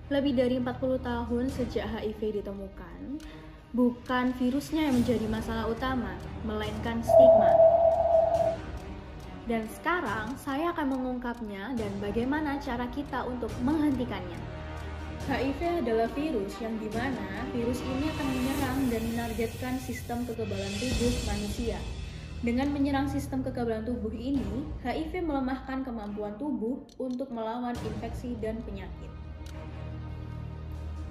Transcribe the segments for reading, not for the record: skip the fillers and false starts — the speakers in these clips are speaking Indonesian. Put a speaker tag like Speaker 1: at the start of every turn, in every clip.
Speaker 1: Lebih dari 40 tahun sejak HIV ditemukan, bukan virusnya yang menjadi masalah utama, melainkan stigma. Dan sekarang saya akan mengungkapnya dan bagaimana cara kita untuk menghentikannya. HIV adalah virus yang dimana virus ini akan menyerang dan menargetkan sistem kekebalan tubuh manusia. Dengan menyerang sistem kekebalan tubuh ini, HIV melemahkan kemampuan tubuh untuk melawan infeksi dan penyakit.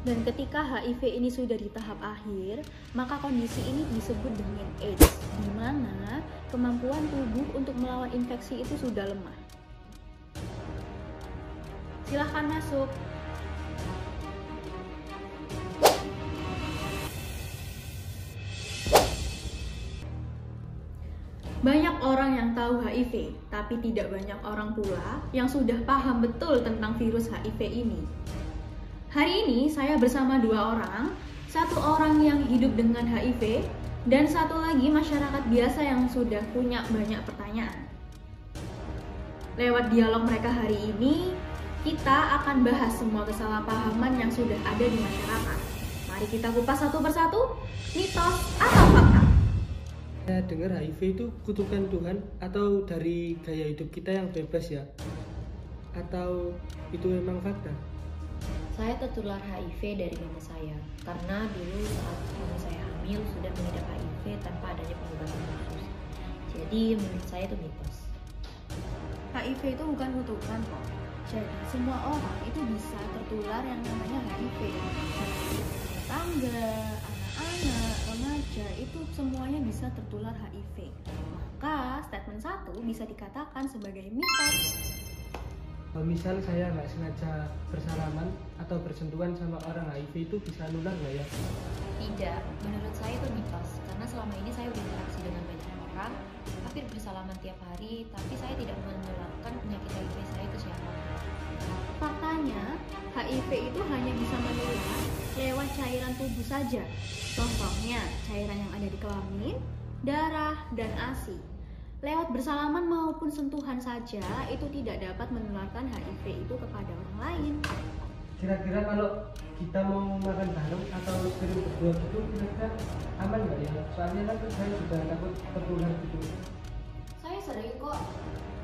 Speaker 1: Dan ketika HIV ini sudah di tahap akhir, maka kondisi ini disebut dengan AIDS, di mana kemampuan tubuh untuk melawan infeksi itu sudah lemah. Silahkan masuk. Banyak orang yang tahu HIV, tapi tidak banyak orang pula yang sudah paham betul tentang virus HIV ini. Hari ini saya bersama dua orang, satu orang yang hidup dengan HIV, dan satu lagi masyarakat biasa yang sudah punya banyak pertanyaan. Lewat dialog mereka hari ini, kita akan bahas semua kesalahpahaman yang sudah ada di masyarakat. Mari kita kupas satu persatu, mitos atau fakta.
Speaker 2: Saya dengar HIV itu kutukan Tuhan atau dari gaya hidup kita yang bebas ya? Atau itu memang fakta?
Speaker 3: Saya tertular HIV dari mama saya karena dulu saat mama saya hamil sudah mengidap HIV tanpa adanya pengobatan khusus. Jadi menurut saya itu mitos.
Speaker 1: HIV itu bukan kutukan kok. Jadi semua orang itu bisa tertular yang namanya HIV. Tangga, anak-anak, remaja itu semuanya bisa tertular HIV. Maka statement 1 bisa dikatakan sebagai mitos.
Speaker 2: Misal saya nggak sengaja bersalaman atau bersentuhan sama orang HIV itu bisa nular nggak ya?
Speaker 3: Tidak, menurut saya itu mitos karena selama ini saya berinteraksi dengan banyak orang, hampir bersalaman tiap hari, tapi saya tidak menularkan penyakit HIV saya ke siapapun.
Speaker 1: Faktanya, HIV itu hanya bisa menular lewat cairan tubuh saja. Contohnya, cairan yang ada di kelamin, darah, dan ASI. Lewat bersalaman maupun sentuhan saja, itu tidak dapat menularkan HIV itu kepada orang lain.
Speaker 2: Kira-kira kalau kita mau makan bareng atau sering berdua gitu, kira-kira aman nggak ya? Soalnya kan saya juga takut tertular gitu.
Speaker 3: Saya sering kok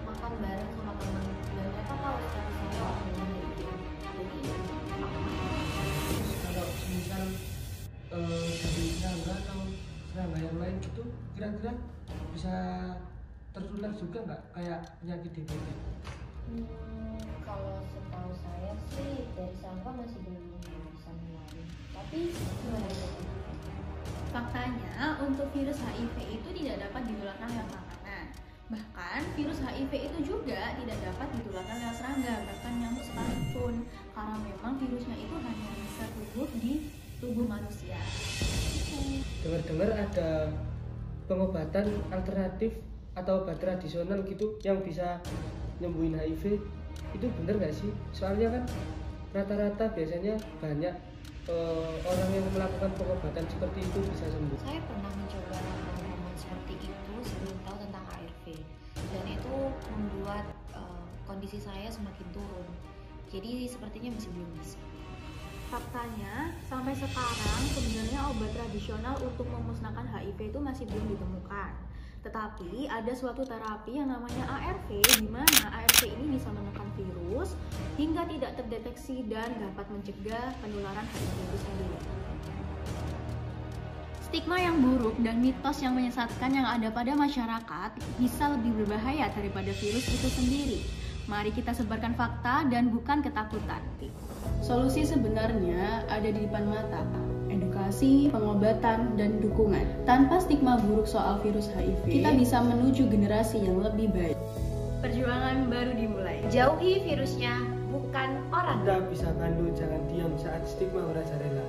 Speaker 3: makan bareng sama teman dan mereka tahu status saya orang dengan HIV. Jadi
Speaker 2: Kalau misal dari serangga atau serangga yang lain gitu, kira-kira bisa tertular juga nggak kayak penyakit DBD?
Speaker 3: Kalau setahu saya sih dari serangga masih belum bisa nularin. Tapi gimana itu?
Speaker 1: Faktanya, untuk virus HIV itu tidak dapat ditularkan lewat makanan. Bahkan, virus HIV itu juga tidak dapat ditularkan lewat serangga, bahkan nyamuk sekalipun. Karena memang virusnya itu hanya bisa tumbuh di tubuh manusia.
Speaker 2: Dengar-dengar ada pengobatan alternatif atau obat tradisional gitu yang bisa nyembuhin HIV, itu bener nggak sih? Soalnya kan rata-rata biasanya banyak orang yang melakukan pengobatan seperti itu bisa sembuh.
Speaker 3: Saya pernah mencoba ramuan seperti itu sebelum tahu tentang ARV dan itu membuat kondisi saya semakin turun. Jadi sepertinya masih belum bisa.
Speaker 1: Faktanya, sampai sekarang sebenarnya obat tradisional untuk memusnahkan HIV itu masih belum ditemukan. Tetapi ada suatu terapi yang namanya ARV, di mana ARV ini bisa menekan virus hingga tidak terdeteksi dan dapat mencegah penularan HIV itu sendiri. Stigma yang buruk dan mitos yang menyesatkan yang ada pada masyarakat bisa lebih berbahaya daripada virus itu sendiri. Mari kita sebarkan fakta dan bukan ketakutan. Solusi sebenarnya ada di depan mata. Edukasi, pengobatan, dan dukungan. Tanpa stigma buruk soal virus HIV, kita bisa menuju generasi yang lebih baik. Perjuangan baru dimulai.
Speaker 3: Jauhi virusnya, bukan orang.
Speaker 2: Kita bisa bantu, jangan diam saat stigma ora jarela.